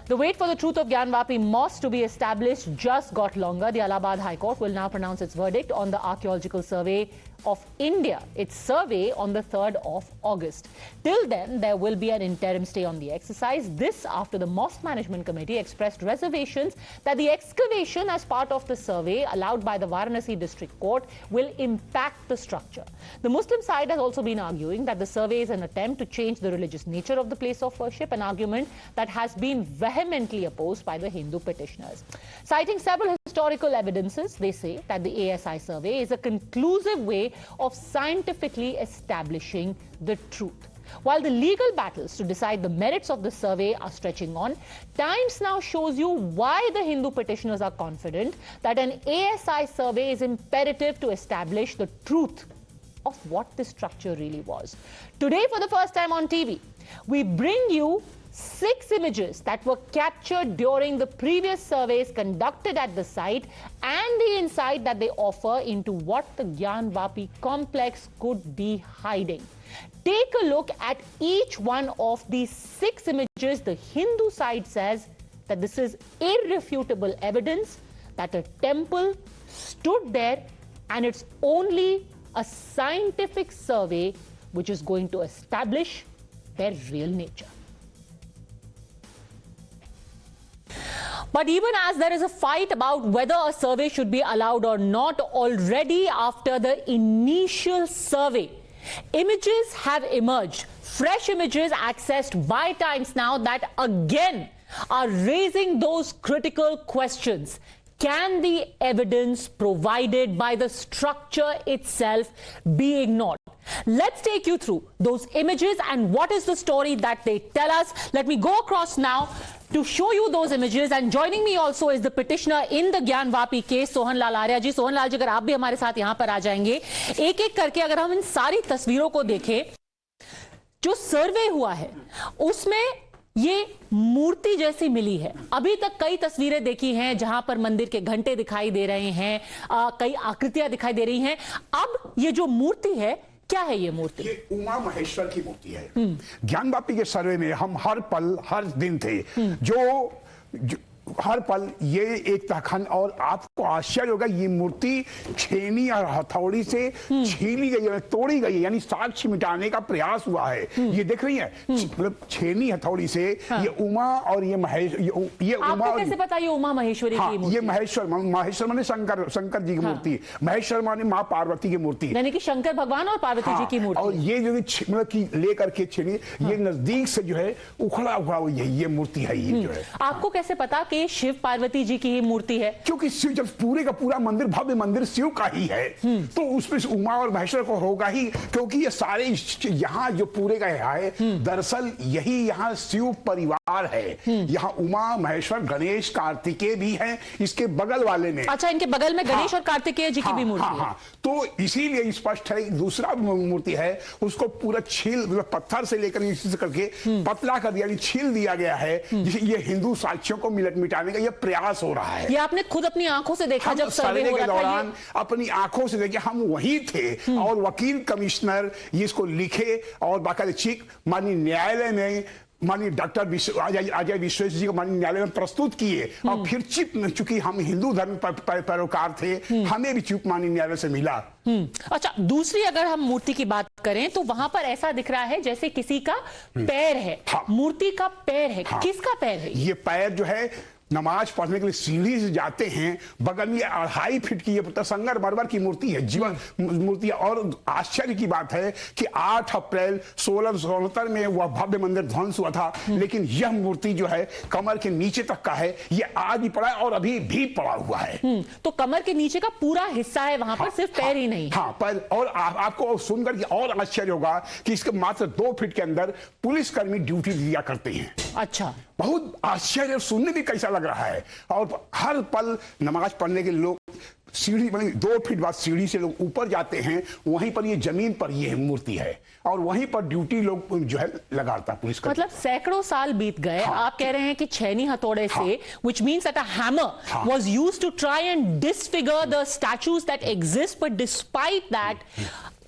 The wait for the truth of Gyanvapi Mosque to be established just got longer. The Allahabad High Court will now pronounce its verdict on the Archaeological Survey of India, its survey on the 3rd of August. Till then, there will be an interim stay on the exercise. This after the Mosque Management Committee expressed reservations that the excavation as part of the survey allowed by the Varanasi District Court will impact the structure. The Muslim side has also been arguing that the survey is an attempt to change the religious nature of the place of worship, an argument that has been vehemently opposed by the Hindu petitioners. Citing several historical evidences, they say that the ASI survey is a conclusive way of scientifically establishing the truth. While the legal battles to decide the merits of the survey are stretching on, Times now shows you why the Hindu petitioners are confident that an ASI survey is imperative to establish the truth of what this structure really was. Today, for the first time on TV, we bring you 6 images that were captured during the previous surveys conducted at the site and the insight that they offer into what the Gyanvapi complex could be hiding. Take a look at each one of these 6 images. The Hindu side says that this is irrefutable evidence that a temple stood there, and it's only a scientific survey which is going to establish their real nature. But even as there is a fight about whether a survey should be allowed or not, already after the initial survey, images have emerged, fresh images accessed by Times Now, that again are raising those critical questions. Can the evidence provided by the structure itself be ignored? Let's take you through those images and what is the story that they tell us. Let me go across now to show you those images, and joining me also is the petitioner in the Gyanvapi case, Sohan Lal Arya जी. सोहन लाल जी, अगर आप भी हमारे साथ यहाँ पर आ जाएंगे, एक एक करके अगर हम इन सारी तस्वीरों को देखें, जो सर्वे हुआ है उसमें ये मूर्ति जैसी मिली है। अभी तक कई तस्वीरें देखी हैं जहां पर मंदिर के घंटे दिखाई दे रहे हैं, कई आकृतियां दिखाई दे रही हैं। अब ये जो मूर्ति है, क्या है ये मूर्ति? ये उमा महेश्वर की मूर्ति है। ज्ञानवापी के सर्वे में हम हर पल हर दिन थे, जो हर पल ये एक तखन, और आपको आश्चर्य होगा ये मूर्ति छेनी और हथौड़ी से छीनी गई है, तोड़ी गई है, यानी साक्ष्य मिटाने का प्रयास हुआ है। ये देख रही है, मतलब छेनी हथौड़ी से। ये उमा और ये महेश, ये उमा, आपको कैसे पता ये उमा महेश्वरी की मूर्ति? ये महेश्वर माने शंकर जी की मूर्ति, महेश्वर माने माँ पार्वती की मूर्ति, यानी कि शंकर भगवान और पार्वती जी की मूर्ति। और ये जो मतलब की लेकर के छेनी, ये नजदीक से जो है उखड़ा हुआ ये मूर्ति है। ये जो है, आपको कैसे पता कि शिव पार्वती जी की ही मूर्ति है? क्योंकि शिव, जब पूरे का पूरा मंदिर, भव्य मंदिर शिव का ही है, तो उसमें उमा और महेश्वर को होगा ही, क्योंकि ये सारे यहाँ जो पूरे का है, दरअसल यही यहाँ शिव परिवार है। यहाँ उमा महेश्वर गणेश कार्तिकेय भी है, इसके बगल वाले में। अच्छा, इनके बगल में गणेश और कार्तिकेय जी की भी मूर्ति है। तो इसीलिए स्पष्ट है। दूसरा मूर्ति है, उसको पूरा छील, पत्थर से लेकर इसी करके पतला कर दिया, छील दिया गया है। ये हिंदू साक्ष्यों को मिटाने का ये प्रयास हो रहा है। ये आपने खुद अपनी आंखों से देखा? जब सर्वे हो रहा था, दौरान अपनी आंखों से देखे, हम वहीं थे, और वकील कमिश्नर ये इसको लिखे और बाकायदा चीख माननीय न्यायालय में, माननीय डॉक्टर अजय विश्वेश जी को माननीय न्यायालय में प्रस्तुत किए, और फिर चिप, चूंकि हम हिंदू धर्म पैरोकार थे, हमें भी चुप माननीय न्यायालय से मिला। अच्छा, दूसरी अगर हम मूर्ति की बात करें तो वहां पर ऐसा दिख रहा है जैसे किसी का पैर है। मूर्ति का पैर है। किसका पैर है? ये पैर जो है, नमाज पढ़ने के लिए सीढ़ी से जाते हैं, बगल में 2.5 फीट की ये संगमरमर की मूर्ति है, जीवन मूर्ति है। और आश्चर्य की बात है कि 8 अप्रैल 1669 में वह भव्य मंदिर ध्वंस हुआ था, लेकिन यह मूर्ति जो है कमर के नीचे तक का है। ये आज भी पड़ा है और अभी भी पड़ा हुआ है। तो कमर के नीचे का पूरा हिस्सा है वहां पर, सिर्फ पैर ही नहीं। हाँ, पर और आपको सुनकर के और आश्चर्य होगा कि इसके मात्र 2 फीट के अंदर पुलिसकर्मी ड्यूटी दिया करते हैं। अच्छा, बहुत आश्चर्य, सुनने भी कैसा लग रहा है। और हर पल नमाज पढ़ने के लोग सीढ़ी, 2 फीट बाद सीढ़ी से लोग ऊपर जाते हैं, वहीं पर ये जमीन पर ये मूर्ति है, और वहीं पर ड्यूटी लोग जो है लगाता पुलिस का। मतलब सैकड़ों साल बीत गए। आप कह रहे हैं कि छेनी हथौड़े से, which means that a hammer was used to try and disfigure the statues that exist, but despite that,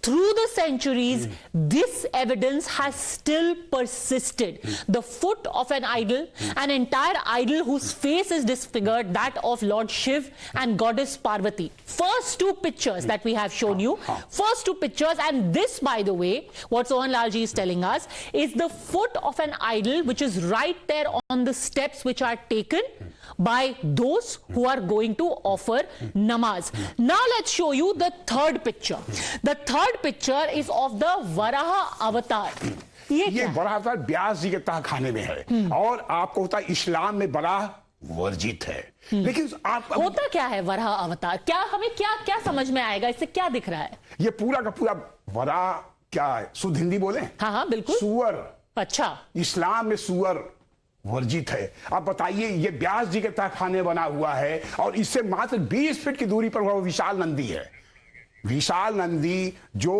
through the centuries, this evidence has still persisted. The foot of an idol, an entire idol whose face is disfigured, that of Lord Shiv and Goddess Parvati. First two pictures that we have shown you, first two pictures, and this, by the way, what Sohan Lalji is telling us, is the foot of an idol which is right there on the steps which are taken by those who are going to offer namaz. Now let's show you the third picture. The third picture is of the Varaha avatar. ये वराह अवतार व्यास जी के तहखाने में है और आपको होता है इस्लाम में वराह वर्जित है। लेकिन आप होता क्या है वराह अवतार? क्या हमें क्या समझ में आएगा? इससे क्या दिख रहा है? ये पूरा का पूरा वराह क्या है? शुद्ध हिंदी बोले? हाँ बिल्कुल। सुअर। अच्छा, इस्लाम में सुअर वर्जित है। आप बताइए, ये व्यास जी के तहखाने बना हुआ है और इससे मात्र 20 फीट की दूरी पर वो विशाल नंदी है। विशाल नंदी जो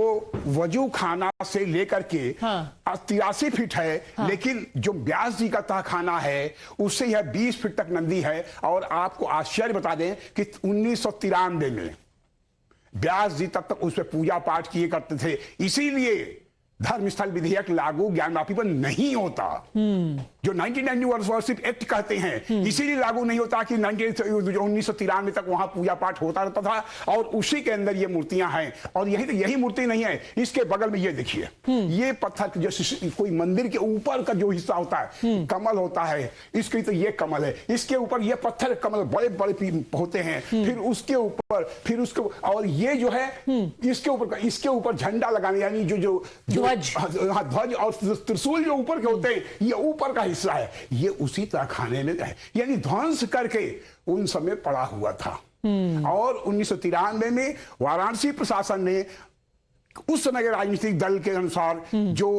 वजू खाना से लेकर के 83 फीट है, लेकिन जो व्यास जी का तहखाना है उससे यह 20 फीट तक नंदी है। और आपको आश्चर्य बता दें कि 1993 में व्यास जी तब तक उस पर पूजा पाठ किए करते थे, इसीलिए धर्मस्थल विधेयक लागू ज्ञानवापी पर नहीं होता। जो 1991 वर्षिप एक्ट कहते हैं, इसीलिए लागू नहीं होता कि 1993 तक वहां पूजा पाठ होता रहता था और उसी के अंदर ये मूर्तियां हैं। और यही मूर्ति नहीं है, इसके बगल में ये देखिए, ये पत्थर जो कोई मंदिर के ऊपर का जो हिस्सा होता है, कमल होता है, इसकी तो ये कमल है, इसके ऊपर ये पत्थर कमल बड़े बड़े होते हैं, फिर उसके ऊपर फिर उसके और ये जो है इसके ऊपर झंडा लगाने, यानी जो ध्वज और त्रिशूल जो ऊपर के होते हैं, ये ऊपर का हिस्सा है, ये उसी तहखाने में है, यानी ध्वंस करके उन समय पड़ा हुआ था। और 1993 में वाराणसी प्रशासन ने उस समय के राजनीतिक दल के अनुसार जो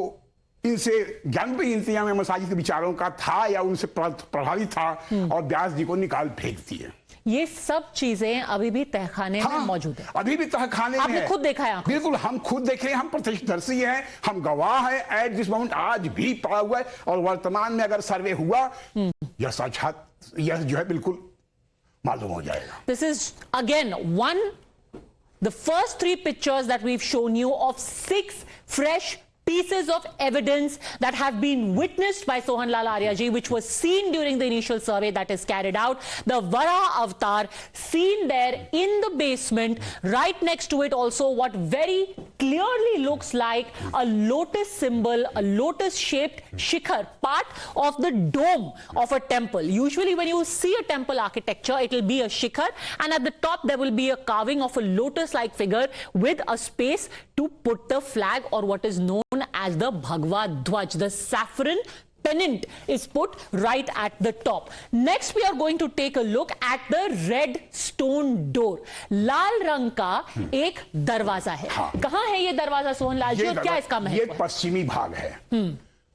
इनसे ज्ञानपी इंतजाम मसाजिद के विचारों का था या उनसे प्रभावित था और व्यास जी को निकाल फेंक दिए। ये सब चीजें अभी भी तहखाने में मौजूद है। अभी भी तहखाने में आपने खुद देखा है? बिल्कुल, हम खुद देखे, हम प्रत्यक्षदर्शी हैं, हम गवाह हैं। एट दिस मोमेंट आज भी पड़ा हुआ है और वर्तमान में अगर सर्वे हुआ, यह साक्षात यह जो है बिल्कुल मालूम हो जाएगा। This is again the first three pictures that we've shown you of 6 fresh pieces of evidence that have been witnessed by Sohan Lal Arya ji, which was seen during the initial survey that is carried out. The Varaha avatar seen there in the basement, right next to it also what very clearly looks like a lotus symbol, a lotus shaped shikhar, part of the dome of a temple. Usually when you see a temple architecture, it will be a shikhar, and at the top there will be a carving of a lotus like figure with a space to put the flag, or what is known as the Bhagwa Dhwaj. The saffron pennant is put right at the top. Next we are going to take a look at the red stone door. लाल रंग का एक दरवाजा है। कहाँ है ये दरवाजा सोहन लाल जी, और क्या इसका महत्व? ये पश्चिमी भाग है।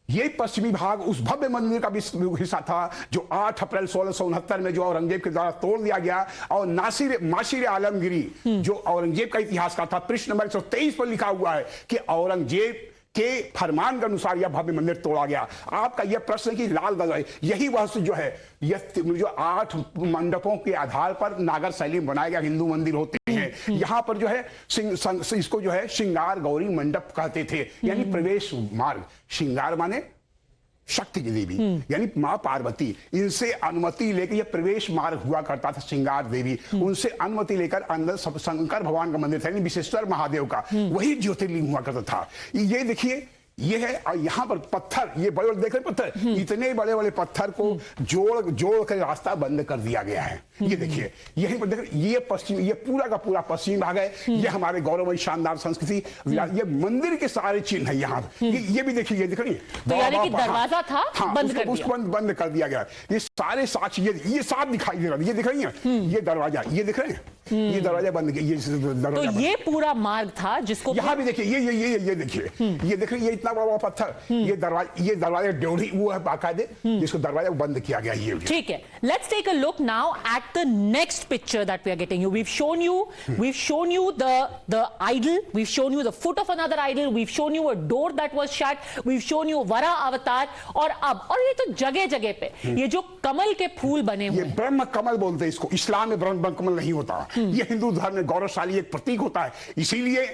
ये पश्चिमी भाग उस भव्य मंदिर का भी हिस्सा था जो 8 अप्रैल 1669 में जो औरंगजेब के द्वारा तोड़ दिया गया। और माशिर आलमगिरी जो औरंगजेब का इतिहास का था, पृष्ठ नंबर 123 पर लिखा हुआ है कि औरंगजेब के फरमान के अनुसार यह भव्य मंदिर तोड़ा गया। आपका यह प्रश्न कि लाल दरवाजा, यही वह जो है, यह जो 8 मंडपों के आधार पर नागर शैली बनाए गया हिंदू मंदिर होते हैं। यहाँ पर जो है इसको जो है श्रृंगार गौरी मंडप कहते थे, यानी प्रवेश मार्ग। श्रृंगार माने शक्ति की देवी, यानी मां पार्वती, इनसे अनुमति लेकर यह प्रवेश मार्ग हुआ करता था। श्रृंगार देवी, उनसे अनुमति लेकर अंदर शंकर भगवान का मंदिर था, यानी विश्वेश्वर महादेव का, वही ज्योतिर्लिंग हुआ करता था। ये देखिए, ये है, और यहाँ पर पत्थर, ये बड़े बड़े देख रहे पत्थर, इतने बड़े बड़े पत्थर को जोड़ कर रास्ता बंद कर दिया गया है। ये देखिए, यहीं पर देख, ये पश्चिम, ये पूरा का पूरा पश्चिम भाग है। ये हमारे गौरवमयी शानदार संस्कृति, ये मंदिर के सारे चिन्ह है यहाँ। ये भी देखिए, ये दिख रही है, तो यानी कि दरवाजा था बंद कर दिया गया। ये सारे साक्ष्य ये साफ दिखाई दे रहा है। ये दिख रही है, ये दरवाजा, ये दिख रहे हैं, ये दरवाजा बंद किया, ये दरवाजा। तो ये पूरा मार्ग था जिसको यहाँ भी देखिए, ये देखिए, ये देख रही है, इतना बड़ा पत्थर, ये दरवाजा ड्योढ़ी वो है बाकायदे, जिसको दरवाजा बंद किया गया। ये ठीक है। Let's take a look now at the next picture that we are getting you. We've shown you the idol, we've shown you the foot of another idol, we've shown you a door that was shut, we've shown you वरा अवतार, और ये तो जगह जगह पे ये जो कमल के फूल बने हुए, ये ब्रह्म कमल बोलते हैं इसको। इस्लाम में ब्रह्म कमल नहीं होता, ये हिंदू धर्म में गौरवशाली एक प्रतीक होता है। इसीलिए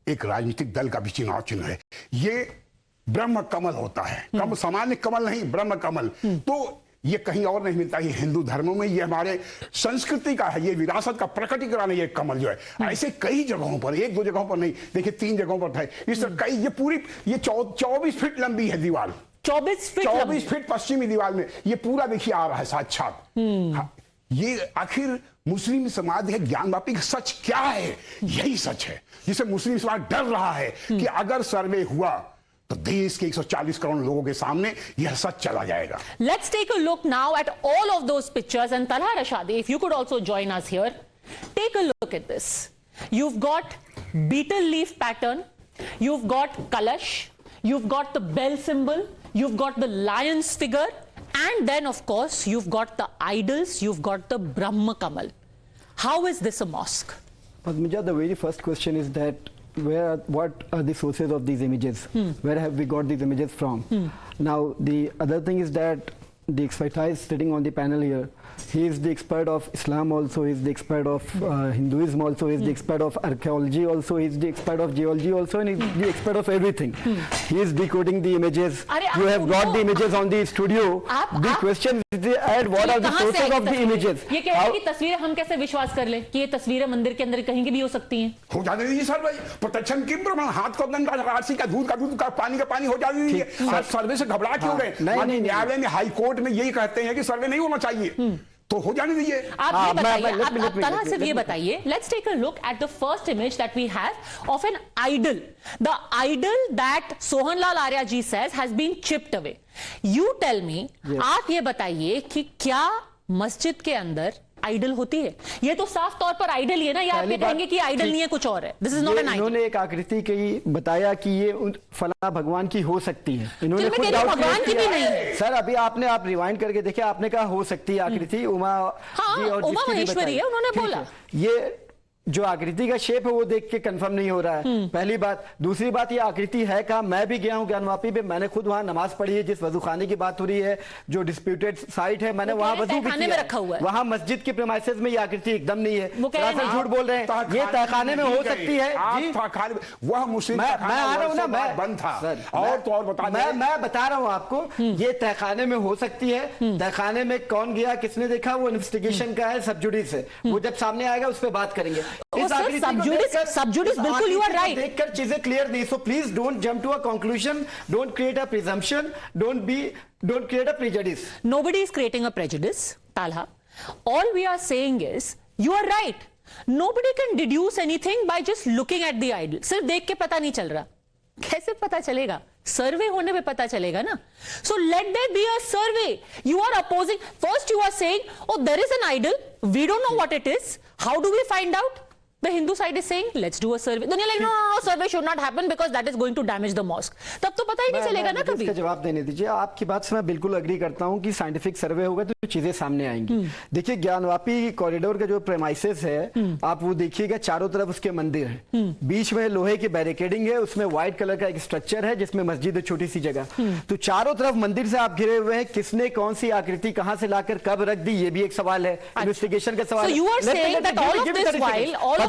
एक राजनीतिक दल का भी चुनाव चिन्ह है। ये ब्रह्म कमल होता है, कम सामान्य कमल नहीं, ब्रह्म कमल। तो ये कहीं और नहीं मिलता, ये हिंदू धर्मों में, ये हमारे संस्कृति का है, ये विरासत का प्रकटीकरण है। ये कमल जो है ऐसे कई जगहों पर, एक दो जगहों पर नहीं, देखिए 3 जगहों पर है इस तरह कई। ये पूरी ये 24 फीट लंबी है दीवार, 24 फीट पश्चिमी दीवार में ये पूरा देखिए आ रहा है साक्षात। हाँ, ये आखिर मुस्लिम समाज है ज्ञानवापी का सच क्या है? यही सच है जिसे मुस्लिम समाज डर रहा है कि अगर सर्वे हुआ तो देश के 140 करोड़ लोगों के सामने यह सच चला जाएगा। Let's take a look now at all of those pictures, and Talha Rashadi, if you could also join us here, take a look at this. You've got beetle leaf pattern, you've got Kalash, you've got the bell symbol, you've got the lion's figure, and then of course you've got the idols, you've got the Brahma Kamal. How is this a mosque? Padmaja, the very first question is that what are the sources of these images? Where have we got these images from? Now the other thing is that the expertise sitting on the panel here, he is the expert of Islam also, he is the expert of Hinduism also, he is the expert of archaeology also, he is the expert of geology also, and he is the expert of everything. He is decoding the images. You have got the images on the studio. The question is at what are the sources of the images? ये कह रहे हैं कि तस्वीरें हम कैसे विश्वास कर ले कि ये तस्वीरें मंदिर के अंदर कहीं की भी हो सकती हैं? हो जाने दीजिए सर भाई, प्रोटेक्शन की प्रमाण, हाथ को गंगा, आरसी का दूध का पानी का पानी हो जाने दीजिए। आज सर्वे से घबरा क्यों गए? न्यायालय में, हाई कोर्ट में यही कहते हैं कि सर्वे नहीं होना चाहिए, तो हो जाने दीजिए। आप ये बताइए, आप तलहा सिर्फ ये बताइए, let's take a look at the first image that we have of an idol, the idol that Sohanlal Arya ji says has been chipped away. You tell me, आप ये बताइए कि क्या मस्जिद के अंदर आइडल होती है? ये तो साफ तौर पर आइडल ही है ना, या आप ये कहेंगे कि आइडल नहीं है, कुछ और है? This is not an idol. इन्होंने एक आकृति की बताया कि ये फला भगवान की हो सकती है, इन्होंने खुद डाउट भगवान की भी नहीं है सर। अभी आप रिवाइंड करके देखिए, आपने कहा हो सकती है आकृति उमा जी और उमा महेश्वरी है, उन्होंने बोला। ये जो आकृति का शेप है वो देख के कंफर्म नहीं हो रहा है, पहली बात। दूसरी बात, ये आकृति है कहाँ? मैं भी गया हूँ ज्ञानवापी पे, मैंने खुद वहां नमाज पढ़ी है। जिस वजूखाने की बात हो रही है, जो डिस्प्यूटेड साइट है, मैंने वहां वजू भी किया है। वहां मस्जिद के प्रेमाइसेस में ये आकृति एकदम नहीं है। झूठ बोल रहे हैं, ये तहखाने में हो सकती है। वह मुस्लिम, मैं आ रहा हूँ ना, मैं बंद था और तो और मैं बता रहा हूँ आपको, ये तहखाने में हो सकती है। तहखाने में कौन गया, किसने देखा, वो इन्वेस्टिगेशन का है, सब जुडिस है। वो जब सामने आएगा उस पर बात करेंगे। सबजुडिस बिल्कुल, यू आर राइट। देखकर चीजें क्लियर नहीं, so please don't jump to a conclusion, don't create a presumption, don't create a prejudice. Nobody is creating a prejudice, Talha. All we are saying is, you are right. Nobody can deduce anything by just looking at the idol. सिर्फ देख के पता नहीं चल रहा। कैसे पता चलेगा? सर्वे होने पे पता चलेगा ना। So let there be a survey. You are opposing. First you are saying, oh, there is an idol. We don't know what it is. How do we find out? The Hindu side is saying, let's do a survey. Then you're like, no, survey should not happen because that is going to damage the mosque. तब तो पता ही नहीं चलेगा ना कभी। इसका जवाब देने दीजिए। आपकी बात से मैं बिल्कुल अग्री करता हूं कि साइंटिफिक सर्वे होगा तो चीजें सामने आएंगी। देखिए, ज्ञानवापी कॉरिडोर का जो प्रेमाइसेस है, आप वो देखिएगा, चारों तरफ उसके मंदिर है, बीच में लोहे की बैरिकेडिंग है, उसमें व्हाइट कलर का एक स्ट्रक्चर है जिसमें मस्जिद है, छोटी सी जगह। तो चारों तरफ मंदिर से आप घिरे हुए हैं। किसने कौन सी आकृति कहां से लाकर कब रख दी, ये भी एक सवाल है, इन्वेस्टिगेशन का सवाल है।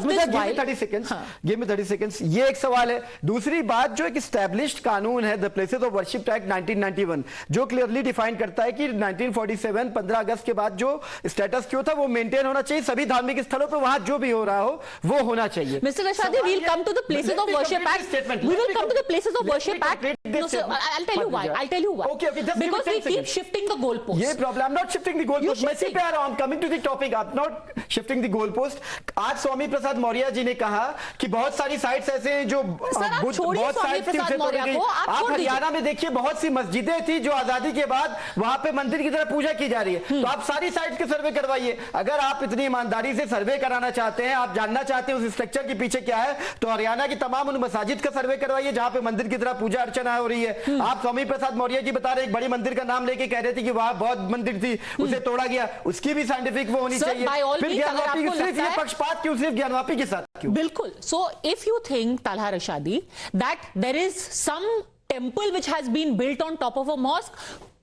Give me 30 seconds. ये एक सवाल है। दूसरी बात, जो एक एस्टैब्लिश्ड कानून है, the places of worship act 1991, जो क्लियरली डिफाइन करता है कि 1947 15 अगस्त के बाद जो स्टेटस क्यों था वो मेंटेन होना चाहिए। सभी धार्मिक स्थलों पर वहां जो भी हो रहा हो वो होना चाहिए। Mr. Rashadi, we'll come to the places of worship act. We will come to the places of worship act. No, sir, I'll tell you why. I'll tell you why. Okay, because we keep shifting the goalpost. ये problem, I'm not shifting the goalpost. मैं इसी पे आ रहा हूं, I'm coming to the topic. I'm not shifting the goalpost. आज स्वामी प्रसाद मौर्य जी ने कहा कि बहुत सारी साइट्स ऐसे हैं जो बहुत साइट्स आप हरियाणा में देखिए, बहुत सी मस्जिदें थी जो आजादी के बाद वहां पे मंदिर की तरह पूजा की जा रही है। तो आप सारी साइट्स के सर्वे करवाइए। अगर आप इतनी ईमानदारी से सर्वे कराना चाहते हैं, आप जानना चाहते हैं उस स्ट्रक्चर के पीछे क्या है, तो हरियाणा की तमाम उन मसाजिद का सर्वे करवाइए जहां पे मंदिर की तरह पूजा अर्चना हो रही है। आप स्वामी प्रसाद मौर्य जी बता रहे, एक बड़ी मंदिर का नाम लेके कह रहे थे कि वहां बहुत मंदिर थी, उसे तोड़ा गया, उसकी भी साइंटिफिक वो होनी चाहिए। फिर ज्ञानवापी सिर्फ ये पक्षपात क्यों, सिर्फ ज्ञानवापी के साथ क्यों? बिल्कुल। So if you think, Talha Rashadi, that there is some temple which has been built on top of a mosque,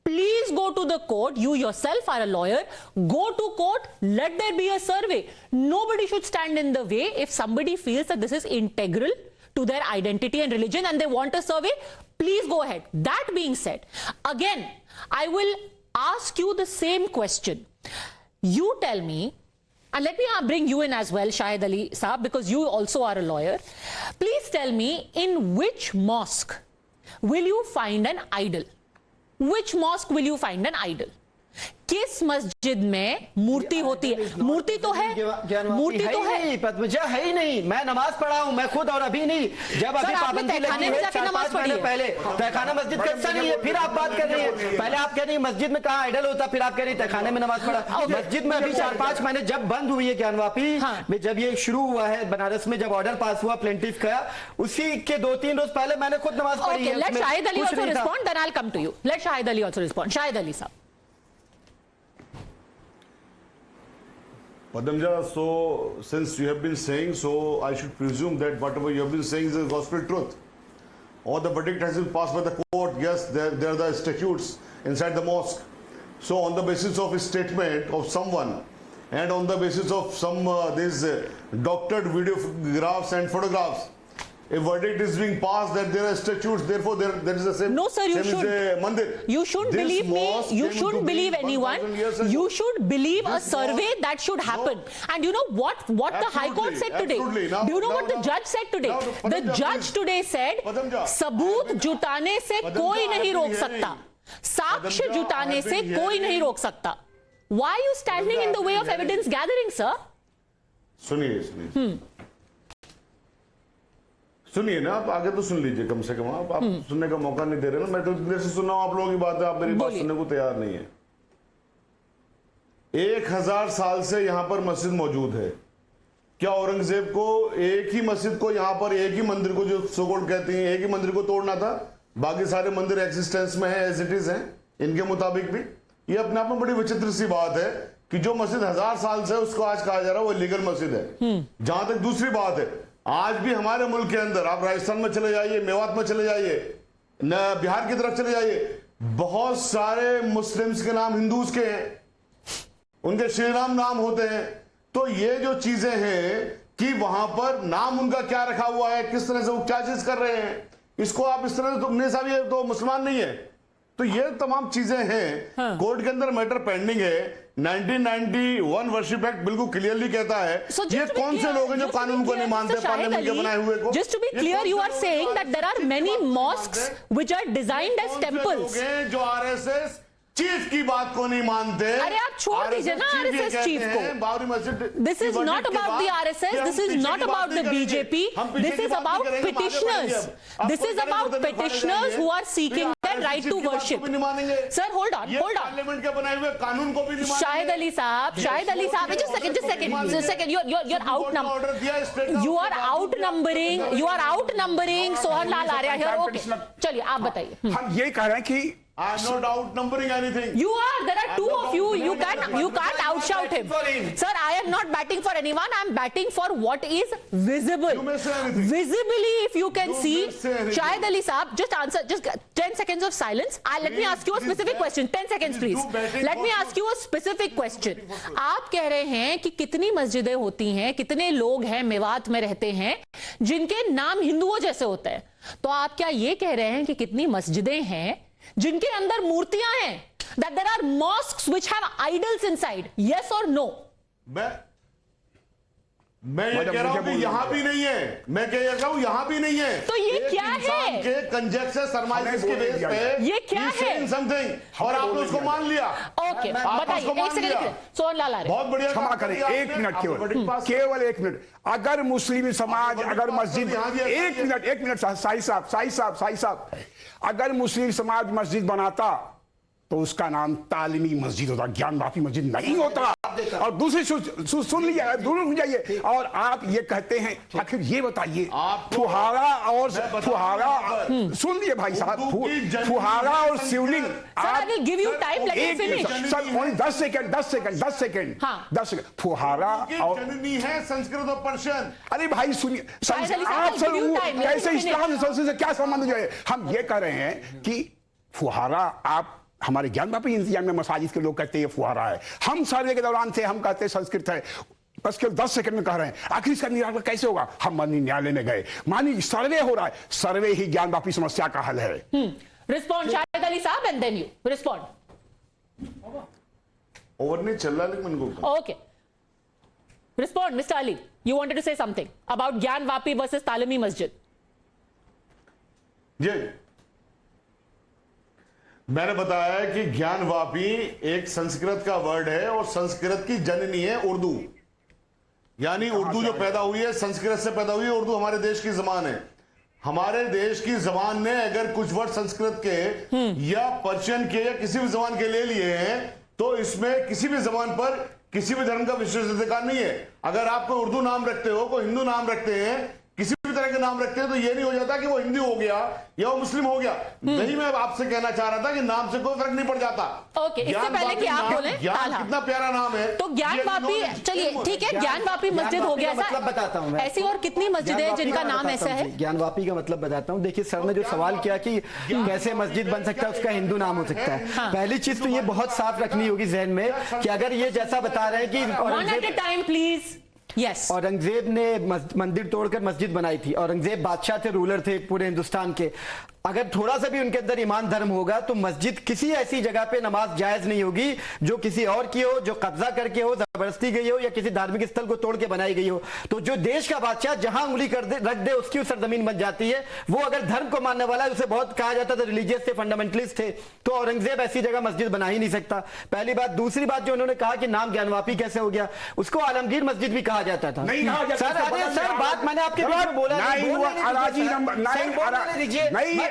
please go to the court. You yourself are a lawyer. Go to court. Let there be a survey. Nobody should stand in the way if somebody feels that this is integral to their identity and religion and they want a survey, please go ahead. That being said, again, I will ask you the same question. You tell me, and let me bring you in as well, Shahid Ali Saab, because you also are a lawyer. Please tell me, in which mosque will you find an idol? Which mosque will you find an idol? किस मस्जिद में मूर्ति होती है? मूर्ति तो है, मूर्ति तो है, मुझे है ही नहीं। मैं नमाज पढ़ा हूं, मैं खुद, और अभी नहीं, जब अभी पाबंदी लगी है 4-5 महीने पहले। तहखाना मस्जिद का हिस्सा नहीं है, फिर आप बात कर रही हैं। पहले आप कह रही हैं मस्जिद में कहाँ आइडल होता, फिर आप कह रही तहखाने में नमाज पढ़ा। मस्जिद में अभी 4-5 महीने जब बंद हुई है ज्ञानवापी में, जब ये शुरू हुआ है बनारस में, जब ऑर्डर पास हुआ प्लेंटिफ का, उसी के 2-3 रोज पहले मैंने खुद नमाज पढ़ी है। Let Shahid Ali also respond, then I'll come to you. Let Shahid Ali also respond. Shahid Ali Saab. Padamja, so since you have been saying, so I should presume that whatever you have been saying is the gospel truth. Or the verdict has been passed by the court, yes, there are the statutes inside the mosque. So on the basis of a statement of someone and on the basis of some these doctored videographs and photographs, a verdict is being passed that there are statutes, therefore there is the same. No, sir, you should. You shouldn't believe me. You shouldn't believe anyone. You should believe a survey that should happen. And you know what the High Court said today? Do you know what the judge said today? The judge today said, सबूत जुटाने से कोई नहीं रोक सकता. साक्ष्य जुटाने से कोई नहीं रोक सकता. Why are you standing in the way of evidence gathering, sir? सुनिए ना, आप आगे तो सुन लीजिए कम से कम। आप सुनने का मौका नहीं दे रहे ना। मैं तो देर से सुन रहा हूं आप लोगों की बात है, आप मेरी बात सुनने को तैयार नहीं है। 1000 साल से यहां पर मस्जिद मौजूद है। क्या औरंगजेब को एक ही मस्जिद को, यहां पर एक ही मंदिर को, जो सोकोल्ड कहते हैं, एक ही मंदिर को तोड़ना था? बाकी सारे मंदिर एक्सिस्टेंस में है, एज इट इज है इनके मुताबिक भी। ये अपने आप में बड़ी विचित्र सी बात है कि जो मस्जिद 1000 साल से उसको आज कहा जा रहा है वो लीगल मस्जिद है। जहां तक दूसरी बात है, आज भी हमारे मुल्क के अंदर, आप राजस्थान में चले जाइए, मेवात में चले जाइए, बिहार की तरफ चले जाइए, बहुत सारे मुस्लिम्स के नाम हिंदूज के हैं, उनके श्री राम नाम होते हैं। तो ये जो चीजें हैं कि वहां पर नाम उनका क्या रखा हुआ है, किस तरह से वो क्या चीज कर रहे हैं, इसको आप इस तरह से, तुमने साहब ये तो मुसलमान नहीं है। तो ये तमाम चीजें हैं। कोर्ट के अंदर मैटर पेंडिंग है। 1991 वर्शिप एक्ट बिल्कुल क्लियरली कहता है ये कौन से लोग हैं जो कानून को नहीं मानते, पार्लियामेंट के बनाए हुए को। Just to be clear, you are saying that there are many mosques which are designed as temples. जो आरएसएस चीफ की बात को नहीं मानते। अरे आप छोड़ दीजिए ना आरएसएस चीफ को। बाबरी मस्जिद, This is not about the RSS. This is not about the BJP. This is about petitioners. This is about petitioners who are seeking their right to worship. Sir, hold on. Parliament के बनाए हुए कानून को भी नहीं मानेंगे। Shahid Ali Saab, just a second. You're outnumbering Sohan Lal Arya here. Okay. चलिए आप बताइए। हम ये कह रहे हैं कि I am not outnumbering anything. You are. There are two of you. You can't outshout him. Sir, I am not batting for anyone. I am batting for what is visible. You may say anything. Visibly, if you can see, may say anything. Shahid Ali Saab, just answer. Just 10 seconds of silence. Let me ask you a specific question. 10 seconds, please. Let me ask you a specific question. आप कह रहे हैं कि कितनी मस्जिदें होती हैं, कितने लोग हैं मेवात में रहते हैं जिनके नाम हिंदुओं जैसे होते हैं। तो आप क्या ये कह रहे हैं कि कितनी मस्जिदें हैं जिनके अंदर मूर्तियां हैं, that there are mosques which have idols inside? Yes or no? मैं ये कह रहा हूं कि यहां भी नहीं है। मैं कह रहा हूं यहां भी नहीं है। तो ये क्या है? के कंजेक्चर सरमाइजेस के बेस पे ये क्या है? समथिंग और आपने उसको मान लिया। ओके, बताइए। एक सेकंड, सोहन लाल आर्य। बहुत बढ़िया। क्षमा करें, 1 मिनट केवल 1 मिनट। अगर मुस्लिम समाज, अगर मस्जिद, 1 मिनट साई साहब, अगर मुस्लिम समाज मस्जिद बनाता तो उसका नाम तालीमी मस्जिद होता, ज्ञानवापी मस्जिद नहीं होता। और दूसरी सुन लीजिए, दोनों सुन जाइए। और आप ये कहते हैं, आखिर ये बताइए, फुहारा और सुन लीजिए भाई साहब, फुहारा और शिवलिंग। I will give you time, let me finish. Sir 10 second. फुहारा और है संस्कृत और पर्शियन। अरे भाई सुनिए, आप कैसे इस्लाम संस्कृत से क्या संबंध जो है? हम ये कह रहे हैं कि फुहारा, आप हमारे ज्ञानवापी इंतजाम में मसाजिद के लोग कहते हैं ये फुहारा है। हम सर्वे के दौरान थे, हम कहते हैं संस्कृत है। बस केवल 10 सेकंड में कह रहे हैं। आखिर इसका निराकरण कैसे होगा? हम माननीय न्यायालय में गए, माननीय सर्वे हो रहा है, सर्वे ही ज्ञानवापी समस्या का हल है। रिस्पॉन्ड शाहिद अली साहब and then you respond. Over नहीं चल रहा लेकिन उनको okay, respond mister Ali, you wanted to say something about Gyanvapi versus तालिमी मस्जिद। जी, मैंने बताया है कि ज्ञानवापी एक संस्कृत का वर्ड है और संस्कृत की जननी है उर्दू, यानी उर्दू जो पैदा हुई है संस्कृत से पैदा हुई है। उर्दू हमारे देश की जबान है। हमारे देश की जबान ने अगर कुछ वर्ड संस्कृत के या पर्शियन के या किसी भी जबान के ले लिए हैं तो इसमें किसी भी जबान पर किसी भी धर्म का विशेषाधिकार नहीं है। अगर आप कोई उर्दू नाम रखते हो, कोई हिंदू नाम रखते हैं, किसी भी तरह के नाम रखते हैं, तो ये नहीं हो जाता कि वो हिंदू हो गया या वो मुस्लिम हो गया। नहीं, मैं आपसे कहना चाह रहा था कि नाम से कोई फर्क नहीं पड़ जाता। ओके, इससे पहले कि आप बोले ज्ञान कितना प्यारा नाम है। तो ज्ञानवापी, चलिए ठीक है, ज्ञानवापी मस्जिद हो गया। मतलब बताता हूं मैं, ऐसी और कितनी मस्जिदें हैं जिनका नाम ऐसा है? ज्ञानवापी का मतलब बताता हूं। देखिए सर ने जो सवाल किया कि कैसे मस्जिद बन सकता है, उसका हिंदू नाम हो सकता है। पहली चीज तो ये बहुत साफ रखनी होगी जहन में कि अगर ये जैसा बता रहे हैं कि one at a time please. Yes, Aurangzeb ने मंदिर तोड़कर मस्जिद बनाई थी। औरंगजेब बादशाह थे, रूलर थे पूरे हिंदुस्तान के। अगर थोड़ा सा भी उनके अंदर ईमान धर्म होगा तो मस्जिद किसी ऐसी जगह पे नमाज जायज नहीं होगी जो किसी और की हो, जो कब्जा करके हो, जबरदस्ती गई हो या किसी धार्मिक स्थल को तोड़ के बनाई गई हो। तो जो देश का बादशाह जहां उंगली रख दे उसकी सरजमीन बन जाती है। वो अगर धर्म को मानने वाला है, उसे बहुत कहा जाता था रिलीजियस थे, फंडामेंटलिस्ट थे, तो औरंगजेब ऐसी जगह मस्जिद बना ही नहीं सकता। पहली बात। दूसरी बात, जो उन्होंने कहा कि नाम ज्ञानवापी कैसे हो गया, उसको आलमगीर मस्जिद भी कहा जाता था। नहीं कहा जाता। सर बात मैंने आपके बीच में बोला, अराजी नंबर 9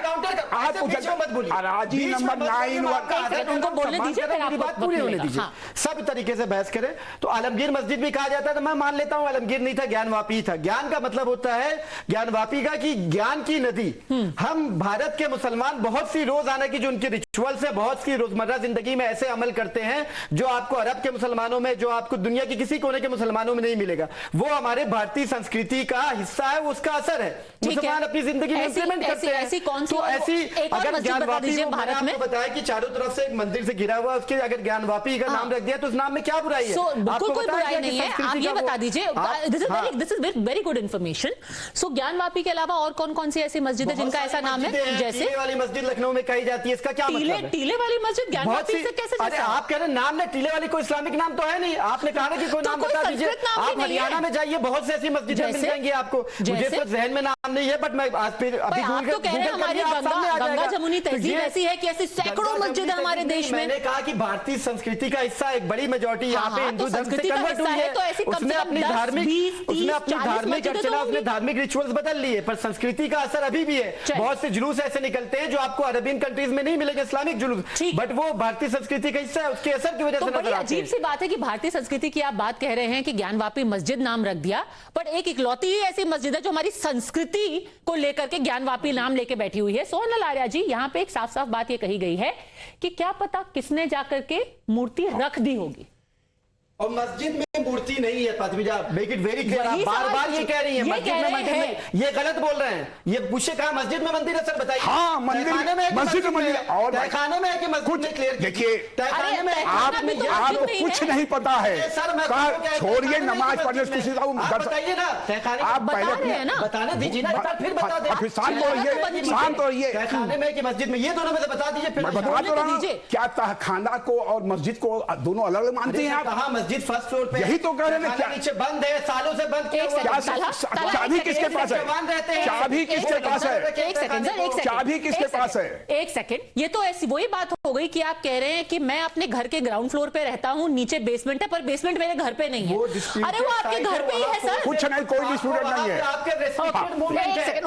अराजी नंबर 9 उनको बोलने दीजिए, फिर मेरी बात पूरी होने दीजिए। सब तरीके से बहस करें तो आलमगीर मस्जिद भी कहा जाता था। मैं मान लेता हूं आलमगीर नहीं था, ज्ञानवापी था। ज्ञान का मतलब होता है ज्ञानवापी का कि ज्ञान की नदी। हम भारत के मुसलमान बहुत सी रोजाना की जो उनकी रिचुअल्स है, बहुत सी रोजमर्रा जिंदगी में ऐसे अमल करते हैं जो आपको अरब के मुसलमानों में, जो आपको दुनिया की किसी कोने के मुसलमानों में नहीं मिलेगा। वो हमारे भारतीय संस्कृति का हिस्सा है, उसका असर है। मुसलमान अपनी जिंदगी में इंप्लीमेंट करते हैं। ऐसी कौन सी, तो ऐसी अगर ज्ञानवापी भारत में बताया कि चारों तरफ से एक मंदिर से घिरा हुआ, उसके अगर ज्ञानवापी का नाम रख दिया तो उस नाम में क्या बुराई है? बिल्कुल कोई बुराई नहीं है, आप ये बता दीजिए। This is very good information. So Gyanvapi के अलावा और कौन कौन सी ऐसी मस्जिद है जिनका ऐसा नाम है? जैसे टीले वाली मस्जिद लखनऊ में कही जाती है, इसका क्या मतलब है? टीले वाली मस्जिद ज्ञानवापी से कैसे? अरे आप कह रहे हैं नाम ने, टीले वाली कोई इस्लामिक नाम तो है नहीं। आपने कहा ना कि कोई नाम बता दीजिए। आप हरियाणा में जाइए, बहुत से ऐसी मस्जिदें मिल जाएंगी आपको। मुझे तो जहन में नाम नहीं है, बट मैं आज फिर अभी तो कह रहे हैं हमारी गंगा जमुनी तहजीब ऐसी है कि ऐसी सैकड़ों मस्जिद है हमारे देश में। मैंने कहा कि भारतीय संस्कृति का हिस्सा एक बड़ी मेजॉरिटी यहाँ पे हिंदू धर्म से कन्वर्ट हुई है। तो ऐसी उसने अपनी धार्मिक अर्चना, उसने धार्मिक रिचुअल्स बदल लिए, पर संस्कृति का असर अभी भी है। बहुत से जुलूस ऐसे निकलते हैं जो आपको अरबियन कंट्रीज में नहीं मिलेंगे, इस्लामिक जुलूस, बट वो भारतीय संस्कृति का हिस्सा है। उसके असर की वजह से बड़ी अजीब सी बात है कि भारतीय संस्कृति की आप बात कह रहे हैं कि ज्ञानवापी मस्जिद नाम रख दिया, बट एक इकलौती ही ऐसी मस्जिद है जो हमारी संस्कृति को लेकर के ज्ञानवापी नाम लेके बैठी हुई है। सोहन आर्या जी, यहां पे एक साफ साफ बात ये कही गई है कि क्या पता किसने जाकर के मूर्ति रख दी होगी। और मस्जिद में मूर्ति नहीं है पद्मिजा, मेक इट वेरी क्लियर। आप बार बार ये कह रही हैं मस्जिद में मंदिर नहीं, ये गलत बोल रहे हैं। ये पूछे कहा मस्जिद में मंदिर है? सर बताइए। हाँ, मंदिर मस्जिद में मंदिर और तहखाने में है कि मस्जिद में? क्लियर देखिए, तहखाने में आपको कुछ नहीं पता है सर। छोड़िए नमाज पढ़ने से बताइए ना, तहखाने आप पहले बताने दीजिए ना, फिर बता दें। शांत रहिए। तहखाने में कि मस्जिद में, ये दोनों में से बता दीजिए। बता तो रहा हूं, क्या तहखाना को और मस्जिद को दोनों अलग अलग मानते हैं आप? कहा मस्जिद फर्स्ट फ्लोर पे, यही तो कह रहे हैं। क्या नीचे बंद है, सालों से बंद किया हुआ। चाबी किसके पास है? चाबी किसके पास है? एक सेकंड सर, एक सेकंड, चाबी किसके पास है? एक सेकंड, ये तो ऐसी वही बात हो गई कि आप कह रहे हैं कि मैं अपने घर के ग्राउंड फ्लोर पे रहता हूं, नीचे बेसमेंट है, पर बेसमेंट मेरे घर पे नहीं है। अरे वो आपके घर पे ही है सर। कुछ नहीं, कोई डिस्प्यूटेड नहीं है। आपके रेस्ट्रिक्टेड मूवमेंट है।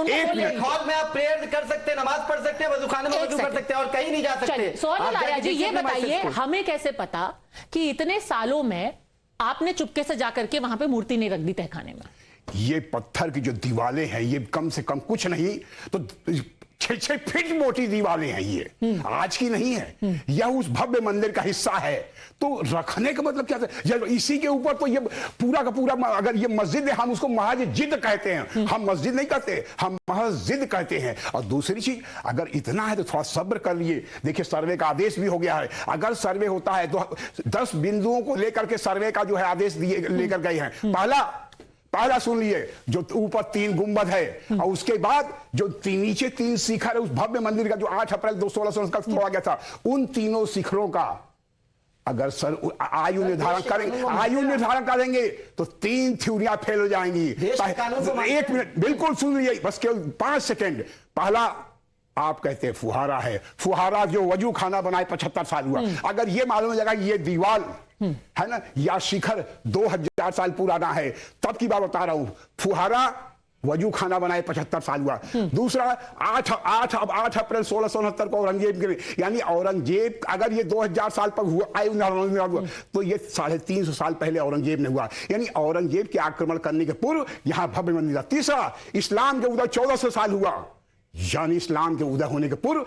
हॉल में आप प्रेयर कर सकते हैं, नमाज पढ़ सकते हैं, वजूखाने में वजू कर सकते हैं, और कहीं नहीं जा सकते। सोहन आर्या जी, ये बताइए हमें कैसे पता कि इतने सालों में आपने चुपके से जाकर के वहां पे मूर्ति नहीं रख दी तहखाने में? ये पत्थर की जो दीवारें हैं, ये कम से कम कुछ नहीं तो 6-6 फीट मोटी दीवारें हैं ये, आज की नहीं है। यह उस भव्य मंदिर का हिस्सा है। तो रखने का मतलब क्या है? इसी के ऊपर तो ये पूरा का पूरा, अगर ये मस्जिद है हम उसको मस्जिद कहते हैं, हम मस्जिद नहीं कहते, हम मस्जिद कहते हैं। और दूसरी चीज, अगर इतना है तो थोड़ा सब्र कर लिए। देखिए सर्वे का आदेश भी हो गया है। अगर सर्वे होता है तो 10 बिंदुओं को लेकर के सर्वे का जो है आदेश दिए लेकर गए हैं। पहला सुन लिए, जो ऊपर 3 गुंबद है और उसके बाद जो नीचे 3 शिखर है उस भव्य मंदिर का, जो 8 अप्रैल 2016 का तोड़ा गया था, उन तीनों शिखरों का अगर आयु निर्धारण करेंगे तो 3 थ्योरियां फेल हो जाएंगी। 1 मिनट बिल्कुल सुन लिए, बस केवल 5 सेकेंड। पहला आप कहते हैं फुहारा है, फुहारा जो वजू खाना बनाए 75 साल हुआ। अगर ये मालूम हो जाएगा ये दीवार है ना या शिखर 2000 साल पुराना है, तब की बात बता रहा हूं। फुहारा वजू खाना बनाए 75 साल हुआ। दूसरा 8 अप्रैल 1669 को औरंगजेब के, यानी औरंगजेब अगर ये 2000 साल पर हुआ तो ये 350 साल पहले औरंगजेब ने हुआ, यानी औरंगजेब के आक्रमण करने के पूर्व यहां भव्य मंदिर था। तीसरा इस्लाम के उदय 1400 साल हुआ, यानी इस्लाम के उदय होने के पूर्व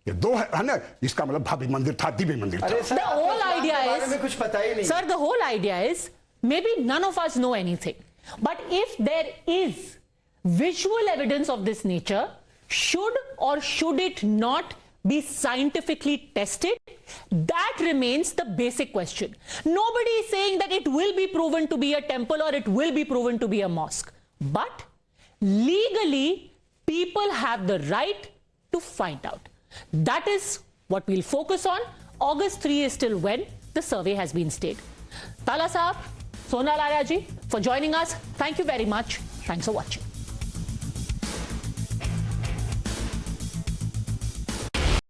ये 2 है ना, इसका मतलब भव्य मंदिर था, दिव्य मंदिर था। The whole idea is, कुछ पता ही नहीं। sir, the whole idea is maybe none of us know anything, but if there is visual evidence of this nature, should or should it not be scientifically tested? That remains the basic question. Nobody is saying that it will be proven to be a temple or it will be proven to be a mosque, but legally people have the right to find out. That is what we'll focus on. August 3 is still when the survey has been stayed. Tala Saab, Sonal Arya ji, for joining us. Thank you very much. Thanks for watching.